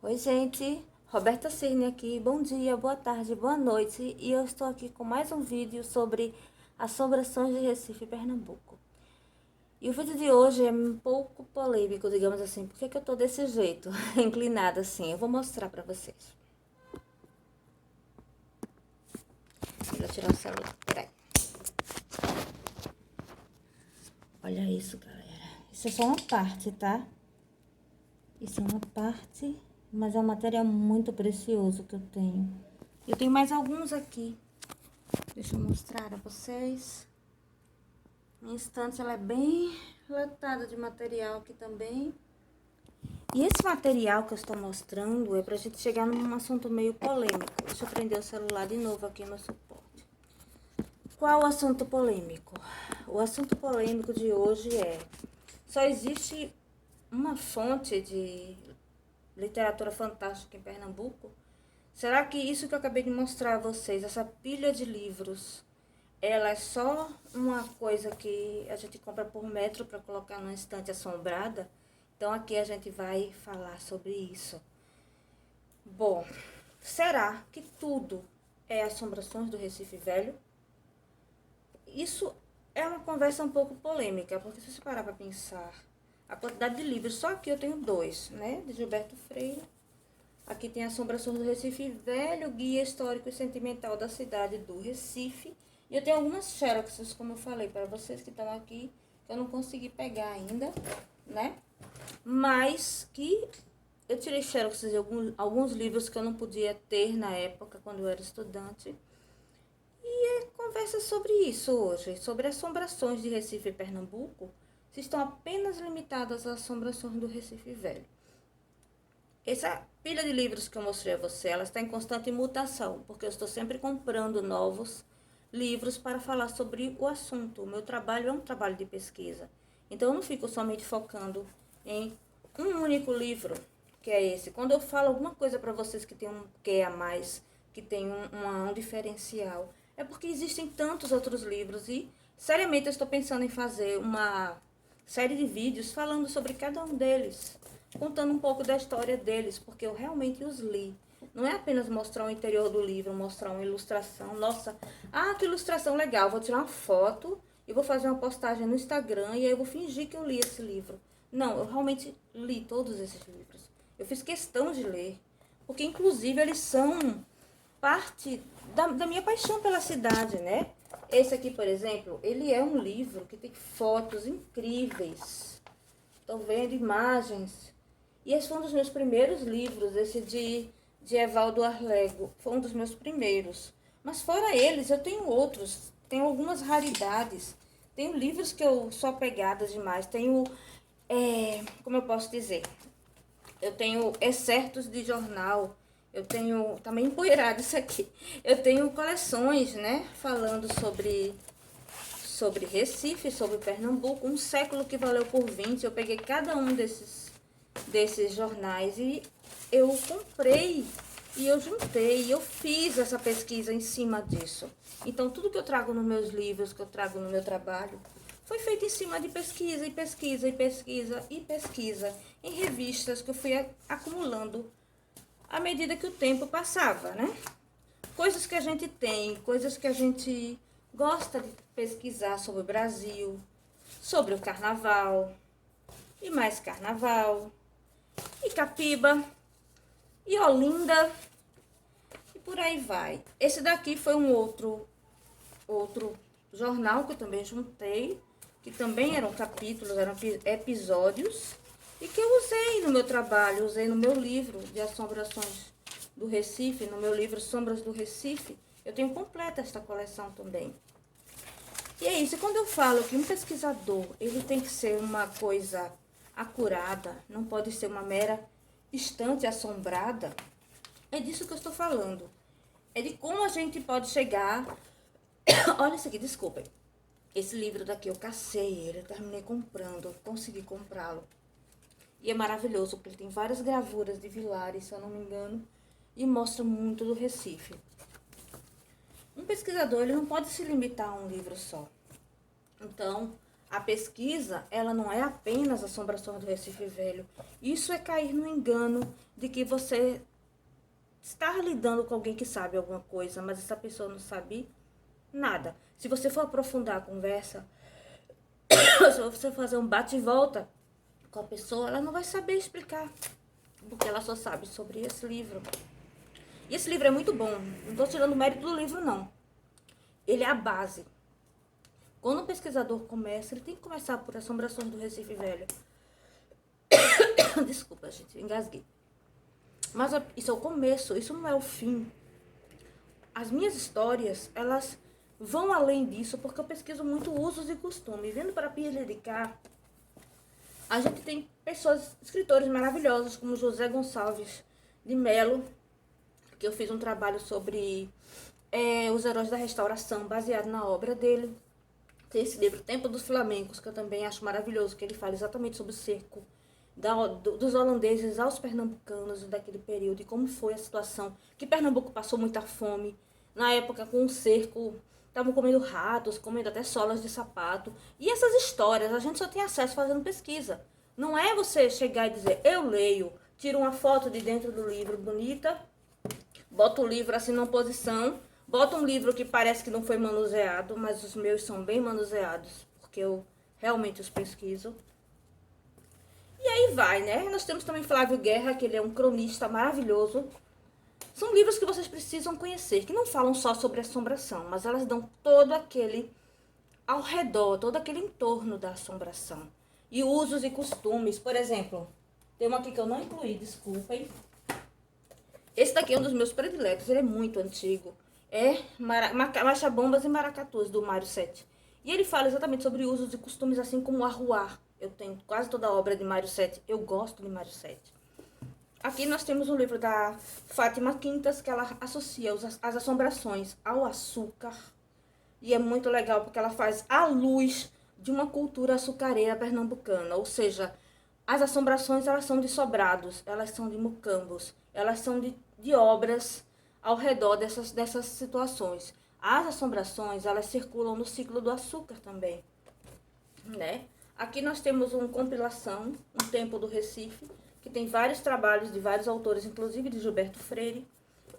Oi, gente. Roberta Cirne aqui. Bom dia, boa tarde, boa noite. E eu estou aqui com mais um vídeo sobre assombrações de Recife, Pernambuco. E o vídeo de hoje é um pouco polêmico, digamos assim. Por que eu tô desse jeito, inclinada assim? Eu vou mostrar pra vocês. Vou tirar o celular. Peraí. Olha isso, galera. Isso é só uma parte, tá? Isso é uma parte, mas é um material muito precioso que eu tenho. Eu tenho mais alguns aqui. Deixa eu mostrar a vocês. Minha estante, ela é bem lotada de material aqui também. E esse material que eu estou mostrando é pra gente chegar num assunto meio polêmico. Deixa eu prender o celular de novo aqui no suporte. Qual o assunto polêmico? O assunto polêmico de hoje é: só existe uma fonte de literatura fantástica em Pernambuco? Será que isso que eu acabei de mostrar a vocês, essa pilha de livros, ela é só uma coisa que a gente compra por metro para colocar numa estante assombrada? Então aqui a gente vai falar sobre isso. Bom, será que tudo é assombrações do Recife Velho? Isso é uma conversa um pouco polêmica, porque se você parar para pensar, a quantidade de livros, só aqui eu tenho dois, né? De Gilberto Freire. Aqui tem Assombrações do Recife Velho, Guia Histórico e Sentimental da Cidade do Recife. E eu tenho algumas xeroxes, como eu falei para vocês que estão aqui, que eu não consegui pegar ainda, né? Mas que eu tirei xeroxes de alguns livros que eu não podia ter na época, quando eu era estudante. E é conversa sobre isso hoje, sobre assombrações de Recife e Pernambuco, se estão apenas limitadas às assombrações do Recife Velho. Essa pilha de livros que eu mostrei a você, ela está em constante mutação, porque eu estou sempre comprando novos livros para falar sobre o assunto. O meu trabalho é um trabalho de pesquisa. Então eu não fico somente focando em um único livro, que é esse. Quando eu falo alguma coisa para vocês que tem um quê a mais, que tem um diferencial, é porque existem tantos outros livros e, seriamente, eu estou pensando em fazer uma série de vídeos falando sobre cada um deles, contando um pouco da história deles, porque eu realmente os li. Não é apenas mostrar o interior do livro, mostrar uma ilustração. Nossa, que ilustração legal, vou tirar uma foto e vou fazer uma postagem no Instagram e aí eu vou fingir que eu li esse livro. Não, eu realmente li todos esses livros. Eu fiz questão de ler, porque inclusive eles são parte da minha paixão pela cidade, né? Esse aqui, por exemplo, ele é um livro que tem fotos incríveis. Estão vendo imagens. E esse foi um dos meus primeiros livros, esse de Evaldo Arlego. Foi um dos meus primeiros. Mas fora eles, eu tenho outros. Tenho algumas raridades. Tenho livros que eu sou apegada demais. Tenho, como eu posso dizer? Eu tenho excertos de jornal. Eu tenho, tá meio empoeirado isso aqui. Eu tenho coleções, né? Falando sobre Recife, sobre Pernambuco, um século que valeu por 20. Eu peguei cada um desses jornais e eu comprei e eu juntei, e eu fiz essa pesquisa em cima disso. Então, tudo que eu trago nos meus livros, que eu trago no meu trabalho, foi feito em cima de pesquisa e pesquisa e pesquisa e pesquisa em revistas que eu fui acumulando à medida que o tempo passava, né? Coisas que a gente tem, coisas que a gente gosta de pesquisar sobre o Brasil, sobre o carnaval, e mais carnaval, e Capiba, e Olinda, e por aí vai. Esse daqui foi um outro jornal que eu também juntei, que também eram capítulos, eram episódios, e que eu usei no meu trabalho, usei no meu livro de assombrações do Recife, no meu livro Sombras do Recife. Eu tenho completa esta coleção também. E é isso, quando eu falo que um pesquisador, ele tem que ser uma coisa acurada, não pode ser uma mera estante assombrada, é disso que eu estou falando. É de como a gente pode chegar... Olha isso aqui, desculpem. Esse livro daqui eu cacei ele, eu terminei comprando, consegui comprá-lo. E é maravilhoso, porque ele tem várias gravuras de Vilares, se eu não me engano, e mostra muito do Recife. Um pesquisador, ele não pode se limitar a um livro só. Então, a pesquisa, ela não é apenas Assombrações do Recife Velho. Isso é cair no engano de que você está lidando com alguém que sabe alguma coisa, mas essa pessoa não sabe nada. Se você for aprofundar a conversa, se você fazer um bate e volta com a pessoa, ela não vai saber explicar, porque ela só sabe sobre esse livro. E esse livro é muito bom, não estou tirando o mérito do livro, não. Ele é a base. Quando um pesquisador começa, ele tem que começar por Assombrações do Recife Velho. Desculpa, gente, engasguei. Mas isso é o começo, isso não é o fim. As minhas histórias, elas vão além disso, porque eu pesquiso muito usos e costumes. Vindo para Pires de cá, a gente tem pessoas, escritores maravilhosos, como José Gonçalves de Melo, que eu fiz um trabalho sobre os heróis da restauração, baseado na obra dele. Tem esse livro, Tempo dos Flamencos, que eu também acho maravilhoso, que ele fala exatamente sobre o cerco dos holandeses aos pernambucanos daquele período, e como foi a situação, que Pernambuco passou muita fome, na época com o cerco, estavam comendo ratos, comendo até solas de sapato, e essas histórias a gente só tem acesso fazendo pesquisa. Não é você chegar e dizer, eu leio, tiro uma foto de dentro do livro bonita, boto o livro assim numa posição, boto um livro que parece que não foi manuseado, mas os meus são bem manuseados, porque eu realmente os pesquiso. E aí vai, né? Nós temos também Flávio Guerra, que ele é um cronista maravilhoso. São livros que vocês precisam conhecer, que não falam só sobre assombração, mas elas dão todo aquele ao redor, todo aquele entorno da assombração. E usos e costumes. Por exemplo, tem uma aqui que eu não incluí, desculpem. Esse daqui é um dos meus prediletos, ele é muito antigo. É Marcha-Bombas e Maracatus, do Mário Sete. E ele fala exatamente sobre usos e costumes, assim como o arruar. Eu tenho quase toda a obra de Mário Sete. Eu gosto de Mário Sete. Aqui nós temos um livro da Fátima Quintas, que ela associa as assombrações ao açúcar. E é muito legal, porque ela faz a luz de uma cultura açucareira pernambucana. Ou seja, as assombrações, elas são de sobrados, elas são de mucambos, elas são de obras ao redor dessas situações. As assombrações, elas circulam no ciclo do açúcar também, né? Aqui nós temos uma compilação, Um Tempo do Recife, que tem vários trabalhos de vários autores, inclusive de Gilberto Freire.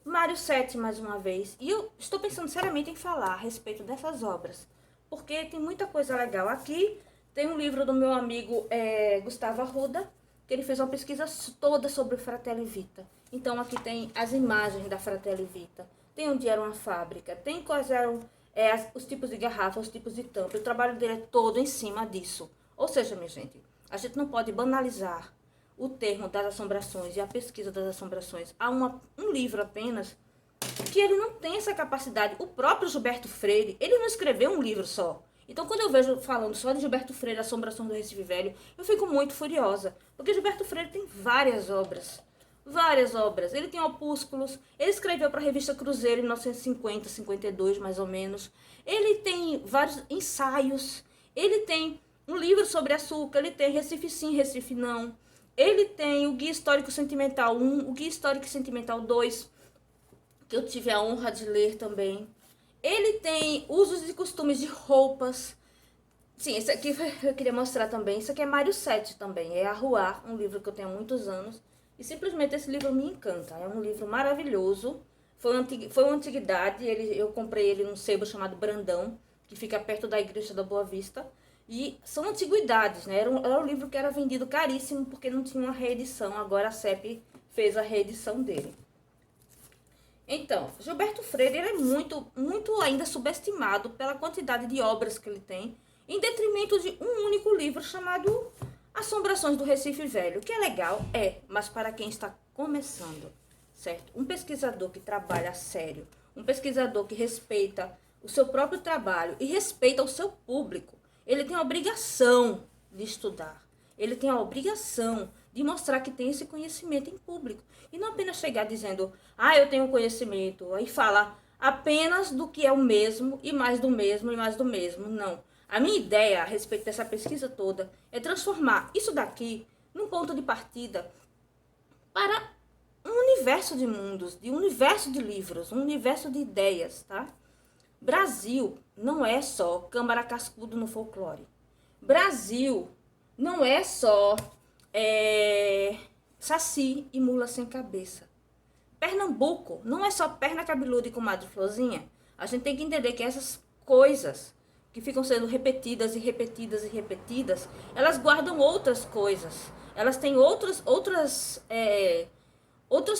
Mário Sete, mais uma vez. E eu estou pensando seriamente em falar a respeito dessas obras, porque tem muita coisa legal. Aqui tem um livro do meu amigo Gustavo Arruda, que ele fez uma pesquisa toda sobre o Fratelli Vita. Então aqui tem as imagens da Fratelli Vita, tem onde era uma fábrica, tem quais eram os tipos de garrafa, os tipos de tampa. O trabalho dele é todo em cima disso. Ou seja, minha gente, a gente não pode banalizar o termo das assombrações e a pesquisa das assombrações a um livro apenas, que ele não tem essa capacidade. O próprio Gilberto Freire, ele não escreveu um livro só. Então, quando eu vejo falando só de Gilberto Freire, Assombrações do Recife Velho, eu fico muito furiosa, porque Gilberto Freire tem várias obras. Várias obras. Ele tem opúsculos, ele escreveu para a revista Cruzeiro em 1950, 52, mais ou menos. Ele tem vários ensaios, ele tem um livro sobre açúcar, ele tem Recife Sim, Recife Não. Ele tem o Guia Histórico Sentimental 1, o Guia Histórico Sentimental 2, que eu tive a honra de ler também. Ele tem usos e costumes de roupas. Sim, esse aqui eu queria mostrar também. Isso aqui é Mário Sete também, é Arruar, um livro que eu tenho há muitos anos. E simplesmente esse livro me encanta, é um livro maravilhoso. Foi uma antiguidade, eu comprei ele num sebo chamado Brandão, que fica perto da Igreja da Boa Vista. E são antiguidades, né? Era um livro que era vendido caríssimo porque não tinha uma reedição. Agora a CEP fez a reedição dele. Então, Gilberto Freire ele é muito, muito ainda subestimado pela quantidade de obras que ele tem, em detrimento de um único livro chamado Assombrações do Recife Velho, que é legal, mas para quem está começando, certo? Um pesquisador que trabalha a sério, um pesquisador que respeita o seu próprio trabalho e respeita o seu público, ele tem a obrigação de estudar, ele tem a obrigação de mostrar que tem esse conhecimento em público. E não apenas chegar dizendo, eu tenho conhecimento, aí fala apenas do que é o mesmo, e mais do mesmo, e mais do mesmo. Não. A minha ideia a respeito dessa pesquisa toda é transformar isso daqui num ponto de partida para um universo de mundos, de um universo de livros, um universo de ideias, tá? Brasil não é só Câmara Cascudo no folclore. Brasil não é só Saci e Mula Sem Cabeça. Pernambuco não é só Perna Cabeluda e Comadre Florzinha. A gente tem que entender que essas coisas que ficam sendo repetidas e repetidas e repetidas, elas guardam outras coisas. Elas têm outras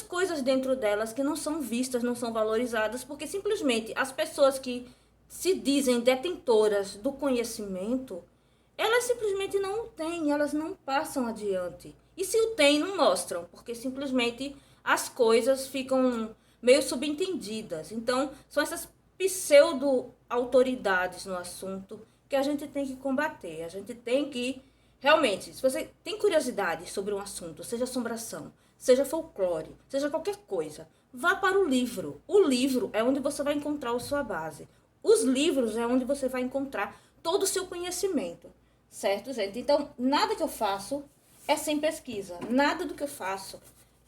coisas dentro delas que não são vistas, não são valorizadas, porque simplesmente as pessoas que se dizem detentoras do conhecimento, elas simplesmente não o têm, elas não passam adiante. E se o têm, não mostram, porque simplesmente as coisas ficam meio subentendidas. Então, são essas pseudo-autoridades no assunto que a gente tem que combater. A gente tem que, realmente, se você tem curiosidade sobre um assunto, seja assombração, seja folclore, seja qualquer coisa, vá para o livro. O livro é onde você vai encontrar a sua base. Os livros é onde você vai encontrar todo o seu conhecimento. Certo, gente? Então, nada que eu faço é sem pesquisa. Nada do que eu faço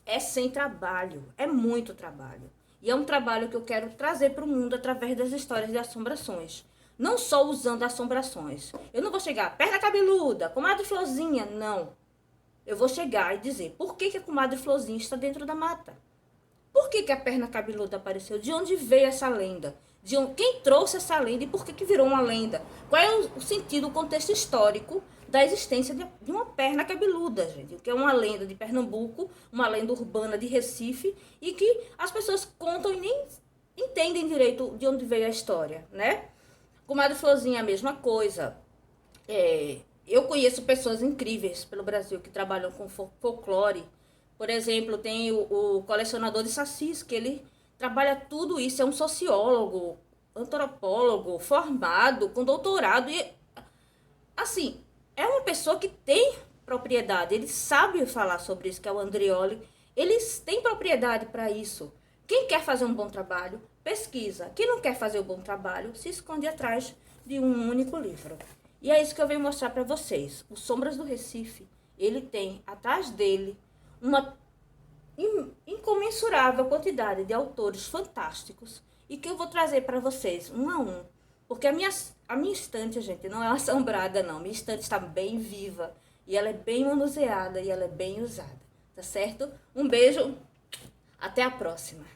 é sem trabalho. É muito trabalho. E é um trabalho que eu quero trazer para o mundo através das histórias de assombrações. Não só usando assombrações. Eu não vou chegar, perna cabeluda, comadre Florzinha. Não. Eu vou chegar e dizer por que a comadre Florzinha está dentro da mata. Por que a perna cabeluda apareceu? De onde veio essa lenda? Quem trouxe essa lenda e por que virou uma lenda? Qual é o sentido, o contexto histórico da existência de uma perna cabeluda, gente? Que é uma lenda de Pernambuco, uma lenda urbana de Recife, e que as pessoas contam e nem entendem direito de onde veio a história, né? Comadre Florzinha, a mesma coisa. Eu conheço pessoas incríveis pelo Brasil que trabalham com folclore. Por exemplo, tem o colecionador de sacis, que ele trabalha tudo isso, é um sociólogo, antropólogo, formado, com doutorado. E, assim, é uma pessoa que tem propriedade, ele sabe falar sobre isso, que é o Andrioli. Eles têm propriedade para isso. Quem quer fazer um bom trabalho, pesquisa. Quem não quer fazer um bom trabalho, se esconde atrás de um único livro. E é isso que eu venho mostrar para vocês. O Sombras do Recife, ele tem atrás dele uma incomensurável quantidade de autores fantásticos e que eu vou trazer para vocês um a um. Porque a minha estante, gente, não é assombrada, não. Minha estante está bem viva e ela é bem manuseada e ela é bem usada. Tá certo? Um beijo, até a próxima.